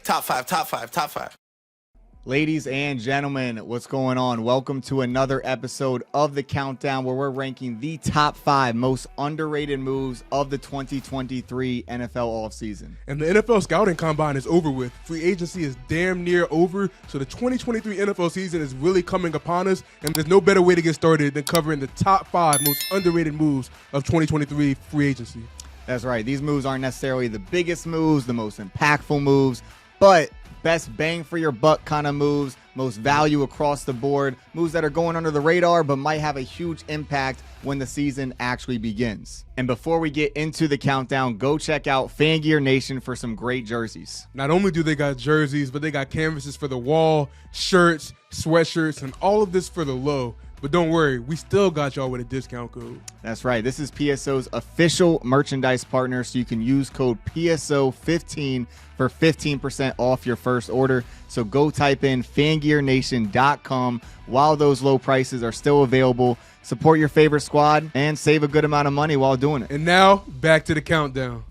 Top five. Ladies and gentlemen, what's going on? Welcome to another episode of The Countdown, where we're ranking the top 5 most underrated moves of the 2023 NFL offseason. And the NFL scouting combine is over with. Free agency is damn near over, so the 2023 NFL season is really coming upon us, and there's no better way to get started than covering the top 5 most underrated moves of 2023 free agency. That's right. These moves aren't necessarily the biggest moves, the most impactful moves, but best bang for your buck kind of moves, most value across the board, moves that are going under the radar but might have a huge impact when the season actually begins. And before we get into the countdown, go check out Fan Gear Nation for some great jerseys. Not only do they got jerseys, but they got canvases for the wall, shirts, sweatshirts, and all of this for the low. But don't worry, we still got y'all with a discount code. That's right. This is PSO's official merchandise partner, so you can use code PSO15 for 15% off your first order. So go type in fangearnation.com while those low prices are still available. Support your favorite squad and save a good amount of money while doing it. And now, back to the countdown.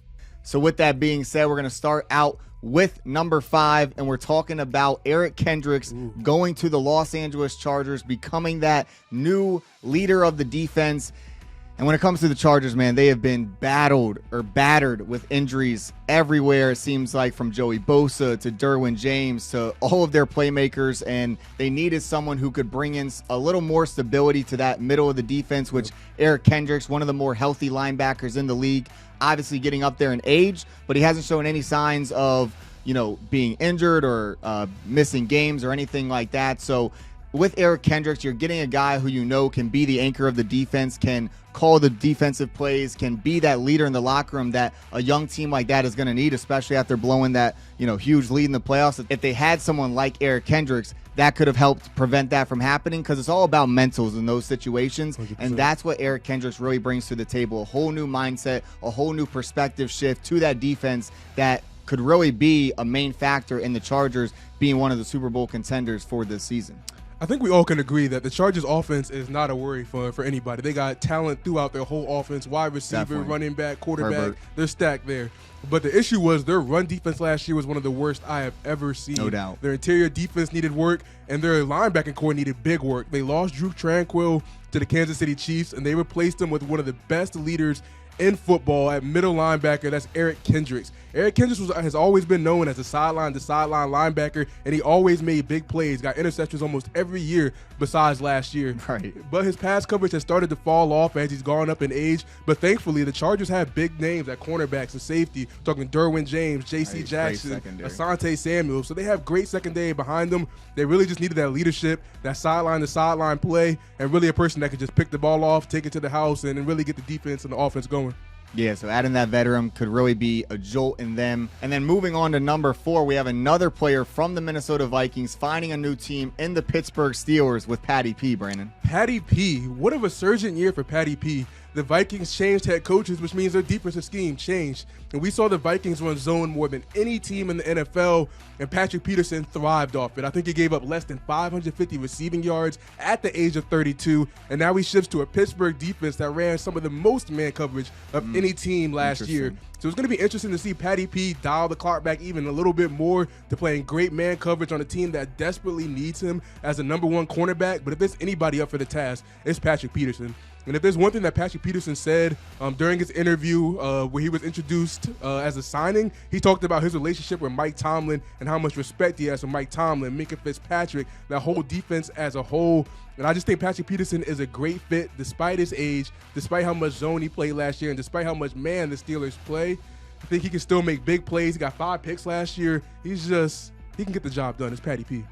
So with that being said, we're going to start out with number 5, and we're talking about Eric Kendricks going to the Los Angeles Chargers, becoming that new leader of the defense. And when it comes to the Chargers, man, they have been battered with injuries everywhere, it seems like, from Joey Bosa to Derwin James to all of their playmakers, and they needed someone who could bring in a little more stability to that middle of the defense, which Eric Kendricks, one of the more healthy linebackers in the league, obviously getting up there in age, but he hasn't shown any signs of, being injured or missing games or anything like that. So with Eric Kendricks, you're getting a guy who can be the anchor of the defense, can call the defensive plays, can be that leader in the locker room that a young team like that is going to need, especially after blowing that, huge lead in the playoffs. If they had someone like Eric Kendricks, that could have helped prevent that from happening, because it's all about mentals in those situations. 100%. And that's what Eric Kendricks really brings to the table, a whole new mindset, a whole new perspective shift to that defense that could really be a main factor in the Chargers being one of the Super Bowl contenders for this season. I think we all can agree that the Chargers offense is not a worry for anybody. They got talent throughout their whole offense, wide receiver, Definitely. Running back, quarterback. Herbert. They're stacked there. But the issue was their run defense last year was one of the worst I have ever seen. No doubt. Their interior defense needed work, and their linebacking core needed big work. They lost Drew Tranquill to the Kansas City Chiefs, and they replaced him with one of the best leaders in football at middle linebacker. That's Eric Kendricks. Eric Kendricks has always been known as a sideline-to-sideline linebacker, and he always made big plays, got interceptions almost every year besides last year. Right. But his pass coverage has started to fall off as he's gone up in age. But thankfully, the Chargers have big names at cornerbacks and safety, talking Derwin James, J.C. Jackson, Asante Samuel. So they have great secondary behind them. They really just needed that leadership, that sideline-to-sideline play, and really a person that could just pick the ball off, take it to the house, and really get the defense and the offense going. Yeah, so adding that veteran could really be a jolt in them. And then moving on to number 4, we have another player from the Minnesota Vikings finding a new team in the Pittsburgh Steelers with Patty P, Brandon. Patty P. What a resurgent year for Patty P. The Vikings changed head coaches, which means their defensive scheme changed. And we saw the Vikings run zone more than any team in the NFL, and Patrick Peterson thrived off it. I think he gave up less than 550 receiving yards at the age of 32, and now he shifts to a Pittsburgh defense that ran some of the most man coverage of any team last year. So it's going to be interesting to see Patty P dial the clock back even a little bit more to playing great man coverage on a team that desperately needs him as a number 1 cornerback. But if there's anybody up for the task, it's Patrick Peterson. And if there's one thing that Patrick Peterson said during his interview where he was introduced as a signing, he talked about his relationship with Mike Tomlin and how much respect he has for Mike Tomlin, Minkah Fitzpatrick, that whole defense as a whole. And I just think Patrick Peterson is a great fit despite his age, despite how much zone he played last year, and despite how much man the Steelers play. I think he can still make big plays. He got 5 picks last year. He can get the job done. It's Patty P.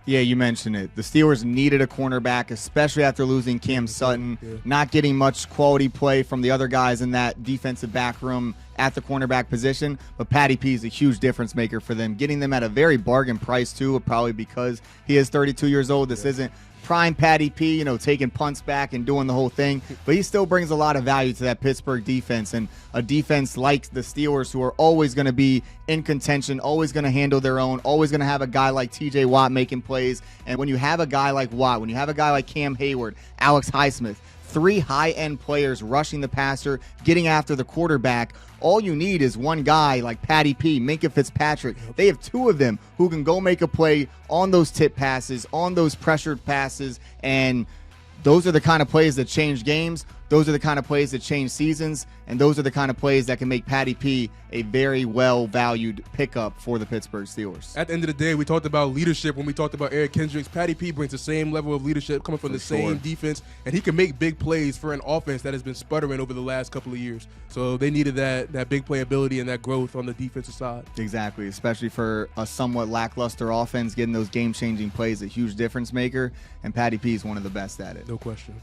Yeah, you mentioned it. The Steelers needed a cornerback, especially after losing Cam Sutton, not getting much quality play from the other guys in that defensive back room at the cornerback position. But Patty P is a huge difference maker for them, getting them at a very bargain price too, probably because he is 32 years old. This isn't prime Patty P, taking punts back and doing the whole thing. But he still brings a lot of value to that Pittsburgh defense, and a defense like the Steelers, who are always going to be in contention, always going to handle their own, always going to have a guy like TJ Watt making plays. And when you have a guy like Watt, when you have a guy like Cam Hayward, Alex Highsmith, 3 high-end players rushing the passer, getting after the quarterback. All you need is one guy like Patty P, Minkah Fitzpatrick. They have 2 of them who can go make a play on those tip passes, on those pressured passes, and those are the kind of plays that change games. Those are the kind of plays that change seasons, and those are the kind of plays that can make Patty P a very well-valued pickup for the Pittsburgh Steelers. At the end of the day, we talked about leadership when we talked about Eric Kendricks. Patty P brings the same level of leadership coming from the same defense, and he can make big plays for an offense that has been sputtering over the last couple of years. So they needed that big playability and that growth on the defensive side. Exactly, especially for a somewhat lackluster offense, getting those game-changing plays, a huge difference maker, and Patty P is one of the best at it. No question.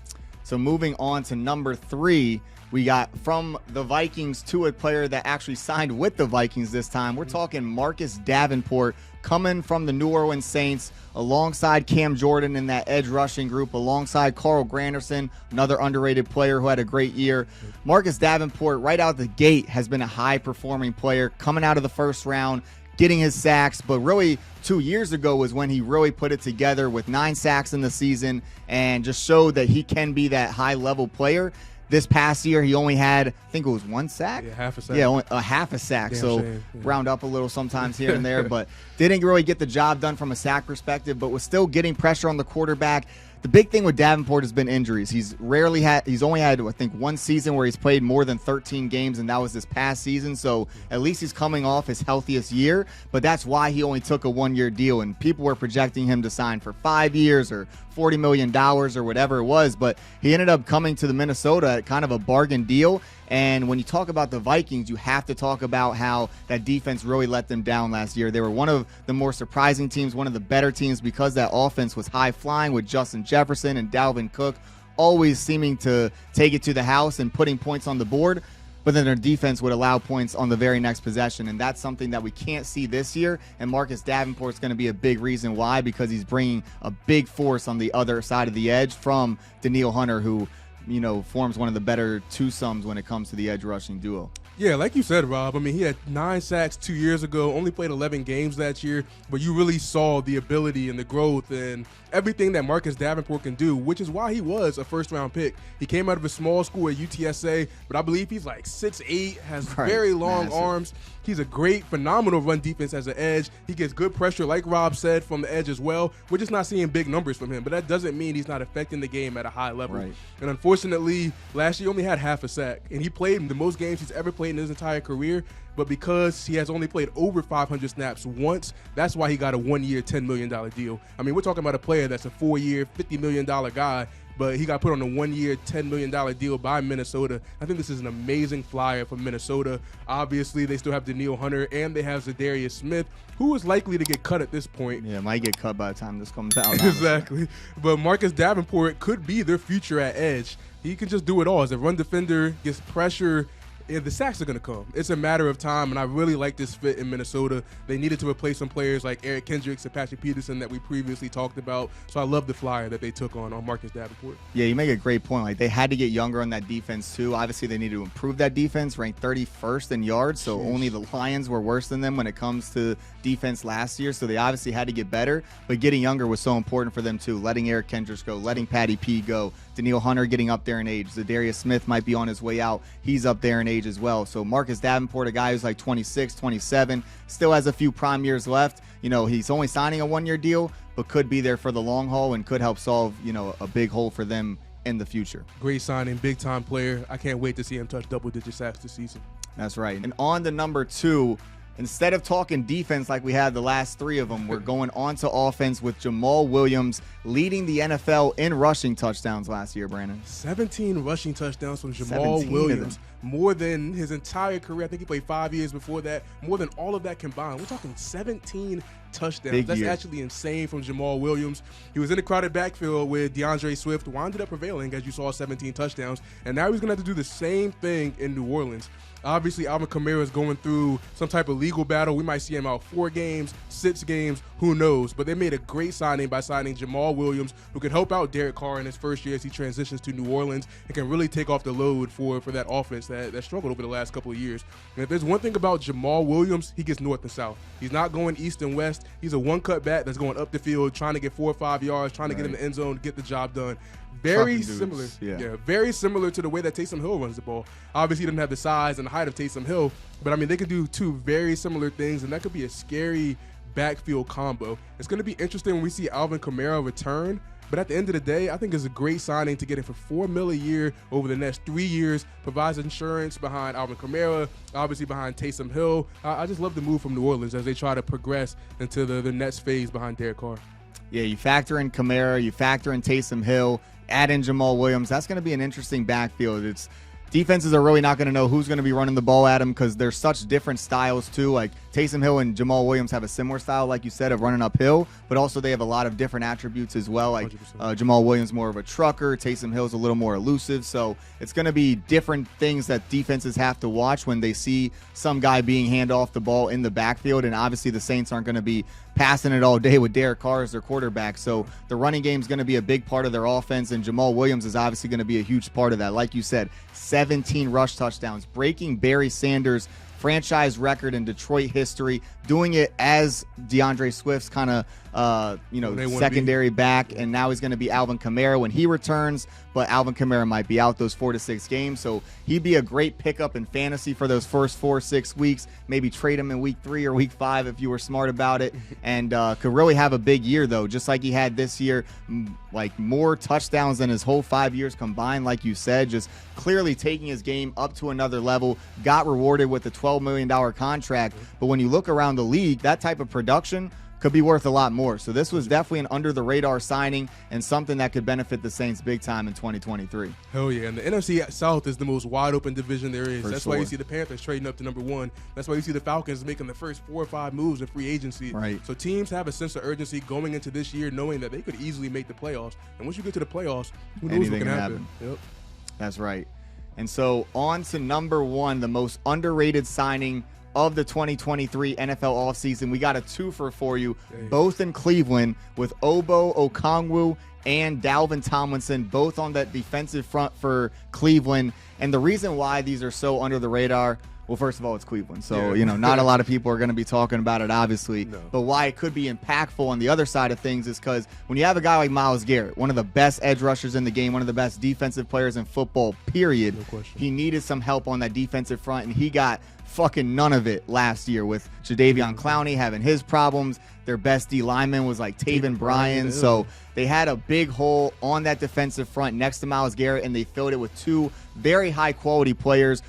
So moving on to number 3, we got from the Vikings to a player that actually signed with the Vikings this time. We're talking Marcus Davenport coming from the New Orleans Saints alongside Cam Jordan in that edge rushing group, alongside Carl Granderson, another underrated player who had a great year. Marcus Davenport right out the gate has been a high-performing player coming out of the first round, getting his sacks, but really 2 years ago was when he really put it together with 9 sacks in the season and just showed that he can be that high-level player. This past year, he only had, I think it was 1 sack? Yeah, half a sack. Yeah, only a half a sack. Damn so shame. Yeah. Round up a little sometimes here and there, but didn't really get the job done from a sack perspective, but was still getting pressure on the quarterback. The big thing with Davenport has been injuries. He's only had, I think, 1 season where he's played more than 13 games, and that was this past season. So at least he's coming off his healthiest year, but that's why he only took a 1-year deal, and people were projecting him to sign for 5 years or $40 million or whatever it was, but he ended up coming to the Minnesota at kind of a bargain deal. And when you talk about the Vikings, you have to talk about how that defense really let them down last year. They were one of the more surprising teams, one of the better teams, because that offense was high-flying with Justin Jefferson and Dalvin Cook always seeming to take it to the house and putting points on the board. But then their defense would allow points on the very next possession, and that's something that we can't see this year. And Marcus Davenport's going to be a big reason why, because he's bringing a big force on the other side of the edge from Danielle Hunter, who forms one of the better twosomes when it comes to the edge rushing duo. Yeah, like you said, Rob, I mean, he had 9 sacks 2 years ago, only played 11 games that year, but you really saw the ability and the growth and everything that Marcus Davenport can do, which is why he was a first-round pick. He came out of a small school at UTSA, but I believe he's like 6'8", has very long arms. He's a great, phenomenal run defense as an edge. He gets good pressure, like Rob said, from the edge as well. We're just not seeing big numbers from him, but that doesn't mean he's not affecting the game at a high level. Right. And unfortunately, last year he only had half a sack, and he played the most games he's ever played in his entire career. But because he has only played over 500 snaps once, that's why he got a 1-year, $10 million deal. I mean, we're talking about a player that's a 4-year, $50 million guy, but he got put on a 1-year, $10 million deal by Minnesota. I think this is an amazing flyer for Minnesota. Obviously, they still have Danielle Hunter, and they have Zadarius Smith, who is likely to get cut at this point. Yeah, might get cut by the time this comes out. Exactly. But Marcus Davenport could be their future at edge. He can just do it all. As a run defender, gets pressure, and the sacks are going to come. It's a matter of time, and I really like this fit in Minnesota. They needed to replace some players like Eric Kendricks and Patrick Peterson that we previously talked about, so I love the flyer that they took on Marcus Davenport. Yeah, you make a great point. Like, they had to get younger on that defense, too. Obviously, they need to improve that defense, ranked 31st in yards, so only the Lions were worse than them when it comes to defense last year, so they obviously had to get better, but getting younger was so important for them, too. Letting Eric Kendricks go, letting Patty P go, Danielle Hunter getting up there in age. Zadarius Smith might be on his way out. He's up there in age as well. So Marcus Davenport, a guy who's like 26, 27, still has a few prime years left. He's only signing a 1-year deal, but could be there for the long haul and could help solve, a big hole for them in the future. Great signing, big-time player. I can't wait to see him touch double-digit sacks this season. That's right. And on to number 2, instead of talking defense like we had the last 3 of them, we're going on to offense with Jamal Williams leading the NFL in rushing touchdowns last year, Brandon. 17 rushing touchdowns from Jamal Williams. More than his entire career. I think he played 5 years before that. More than all of that combined. We're talking 17 touchdowns. That's actually insane from Jamal Williams. He was in a crowded backfield with DeAndre Swift, wound up prevailing, as you saw, 17 touchdowns. And now he's going to have to do the same thing in New Orleans. Obviously, Alvin Kamara is going through some type of legal battle. We might see him out 4 games, 6 games, who knows. But they made a great signing by signing Jamal Williams, who can help out Derek Carr in his first year as he transitions to New Orleans and can really take off the load for that offense that struggled over the last couple of years. And if there's one thing about Jamal Williams, he gets north and south. He's not going east and west. He's a one-cut back that's going up the field, trying to get 4 or 5 yards, trying to get in the end zone, get the job done. Very trucking similar. dudes. Yeah. Very similar to the way that Taysom Hill runs the ball. Obviously, he doesn't have the size and the height of Taysom Hill, but I mean, they could do two very similar things, and that could be a scary backfield combo. It's going to be interesting when we see Alvin Kamara return, but at the end of the day, I think it's a great signing to get him for $4 million a year over the next 3 years, provides insurance behind Alvin Kamara, obviously behind Taysom Hill. I just love the move from New Orleans as they try to progress into the next phase behind Derek Carr. Yeah, you factor in Kamara, you factor in Taysom Hill, add in Jamal Williams. That's going to be an interesting backfield. Defenses are really not going to know who's going to be running the ball at them because they're such different styles too. Like Taysom Hill and Jamal Williams have a similar style, like you said, of running uphill, but also they have a lot of different attributes as well. Like Jamal Williams more of a trucker, Taysom Hill's a little more elusive. So it's going to be different things that defenses have to watch when they see some guy being hand off the ball in the backfield. And obviously the Saints aren't going to be passing it all day with Derek Carr as their quarterback. So the running game is going to be a big part of their offense, and Jamal Williams is obviously going to be a huge part of that. Like you said, 17 rush touchdowns, breaking Barry Sanders' franchise record in Detroit history, doing it as DeAndre Swift's kind of secondary back, and now he's going to be Alvin Kamara when he returns, but Alvin Kamara might be out those 4 to 6 games, so he'd be a great pickup in fantasy for those first 4 or 6 weeks. Maybe trade him in week 3 or week 5 if you were smart about it, and could really have a big year though, just like he had this year, like more touchdowns than his whole 5 years combined, like you said, just clearly taking his game up to another level, got rewarded with a $12 million contract, but when you look around the league, that type of production could be worth a lot more. So this was definitely an under-the-radar signing and something that could benefit the Saints big time in 2023. Hell yeah, and the NFC South is the most wide-open division there is. That's why you sure. see the Panthers trading up to number 1. That's why you see the Falcons making the first 4 or 5 moves in free agency. Right. So teams have a sense of urgency going into this year knowing that they could easily make the playoffs. And once you get to the playoffs, who knows what can happen. Yep. That's right. And so on to number 1, the most underrated signing of the 2023 NFL offseason. We got a twofer for you, both in Cleveland, with Obo Okoronkwo and Dalvin Tomlinson, both on that defensive front for Cleveland. And the reason why these are so under the radar, well, first of all, it's Cleveland. So, not a lot of people are going to be talking about it, obviously. No. But why it could be impactful on the other side of things is because when you have a guy like Myles Garrett, one of the best edge rushers in the game, one of the best defensive players in football, period, he needed some help on that defensive front, and he got fucking none of it last year with Jadeveon Clowney having his problems. Their best D lineman was like Taven Bryan. So they had a big hole on that defensive front next to Myles Garrett, and they filled it with 2 very high-quality players,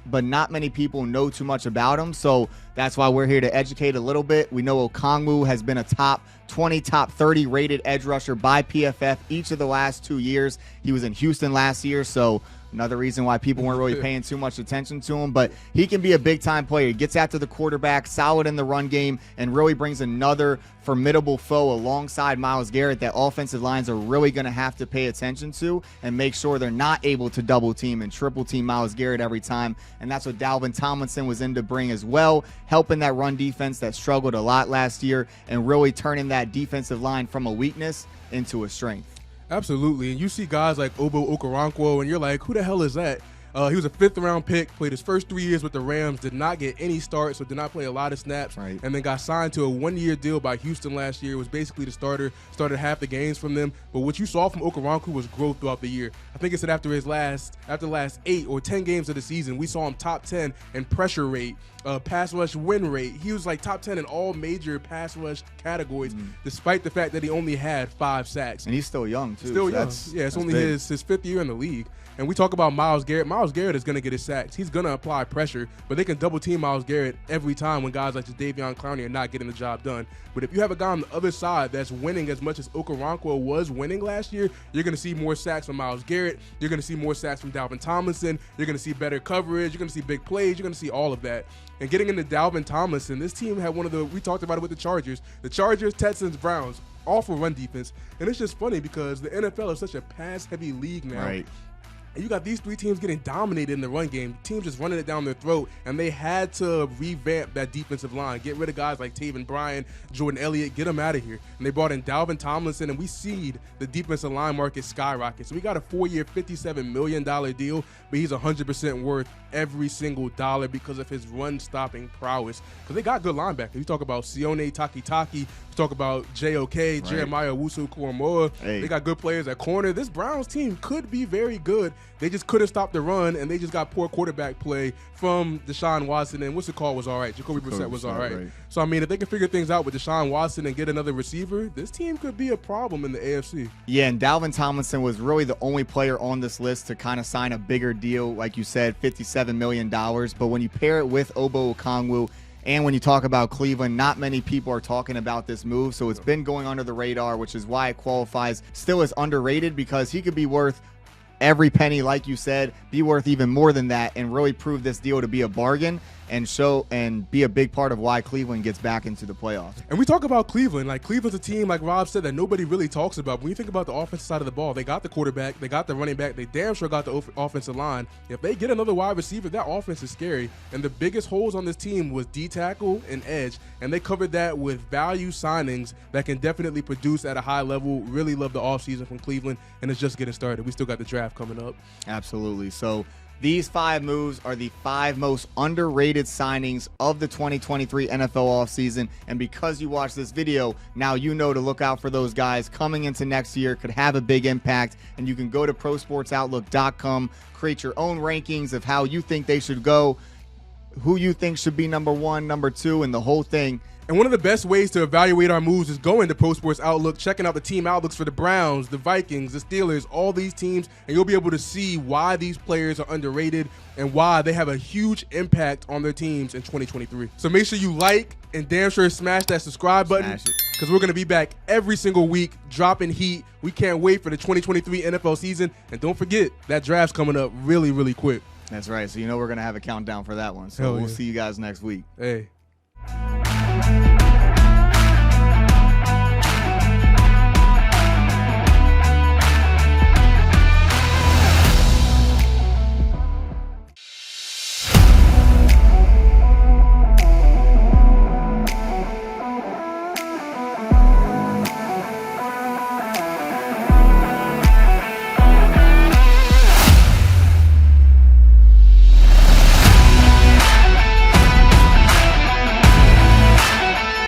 but not many people know too much about him. So that's why we're here to educate a little bit. We know Okoronkwo has been a top 20, top 30 rated edge rusher by PFF each of the last 2 years. He was in Houston last year, so another reason why people weren't really paying too much attention to him. But he can be a big-time player. He gets after the quarterback, solid in the run game, and really brings another formidable foe alongside Myles Garrett that offensive lines are really going to have to pay attention to and make sure they're not able to double-team and triple-team Myles Garrett every time. And that's what Dalvin Tomlinson was in to bring as well, helping that run defense that struggled a lot last year and really turning that defensive line from a weakness into a strength. Absolutely, and you see guys like Obo Okoronkwo, and you're like, who the hell is that? He was a 5th-round pick, played his first 3 years with the Rams, did not get any starts, so did not play a lot of snaps, and then got signed to a 1-year deal by Houston last year, was basically the starter, started half the games from them. But what you saw from Okoronkwo was growth throughout the year. I think it said after the last 8 or 10 games of the season, we saw him top 10 in pressure rate, pass rush win rate. He was like top 10 in all major pass rush categories, despite the fact that he only had 5 sacks. And he's still young, too. Still young. It's only his 5th year in the league. And we talk about Myles Garrett. Myles Garrett is going to get his sacks. He's going to apply pressure, but they can double-team Myles Garrett every time when guys like Jadeveon Clowney are not getting the job done. But if you have a guy on the other side that's winning as much as Okoronkwo was winning last year, you're going to see more sacks from Myles Garrett. You're going to see more sacks from Dalvin Tomlinson. You're going to see better coverage. You're going to see big plays. You're going to see all of that. And getting into Dalvin Tomlinson, this team had we talked about it with the Chargers, Texans, Browns, awful run defense. And it's just funny because the NFL is such a pass-heavy league now. Right. And you got these three teams getting dominated in the run game. Teams just running it down their throat, and they had to revamp that defensive line. Get rid of guys like Taven Bryan, Jordan Elliott, get them out of here. And they brought in Dalvin Tomlinson, and we see the defensive line market skyrocket. So we got a 4-year, $57 million deal, but he's 100% worth every single dollar because of his run-stopping prowess. Because they got good linebackers. You talk about Sione Takitaki, you talk about JOK, Jeremiah Owusu-Koramoah. They got good players at corner. This Browns team could be very good. They just couldn't stop the run, and they just got poor quarterback play from Deshaun Watson. And what's the call was all right. Jacoby Brissett was all right. So, I mean, if they can figure things out with Deshaun Watson and get another receiver, this team could be a problem in the AFC. Yeah, and Dalvin Tomlinson was really the only player on this list to kind of sign a bigger deal, like you said, $57 million. But when you pair it with Obo Okoronkwo, and when you talk about Cleveland, not many people are talking about this move. So it's been going under the radar, which is why it qualifies still as underrated, because he could be worth every penny, like you said, be worth even more than that, and really prove this deal to be a bargain and show and be a big part of why Cleveland gets back into the playoffs. And we talk about Cleveland. Like, Cleveland's a team, like Rob said, that nobody really talks about. When you think about the offensive side of the ball, they got the quarterback, they got the running back, they damn sure got the offensive line. If they get another wide receiver, that offense is scary. And the biggest holes on this team was D-tackle and edge, and they covered that with value signings that can definitely produce at a high level. Really love the offseason from Cleveland, and it's just getting started. We still got the draft coming up. Absolutely. So these 5 moves are the 5 most underrated signings of the 2023 NFL offseason. And because you watched this video, now you know to look out for those guys coming into next year, could have a big impact. And you can go to prosportsoutlook.com, create your own rankings of how you think they should go, who you think should be number 1, number 2, and the whole thing. And one of the best ways to evaluate our moves is going to Pro Sports Outlook, checking out the team outlooks for the Browns, the Vikings, the Steelers, all these teams, and you'll be able to see why these players are underrated and why they have a huge impact on their teams in 2023. So make sure you like and damn sure smash that subscribe button, because we're going to be back every single week dropping heat. We can't wait for the 2023 NFL season. And don't forget, that draft's coming up really, really quick. That's right. So you know we're going to have a countdown for that one. So we'll see you guys next week. Hey.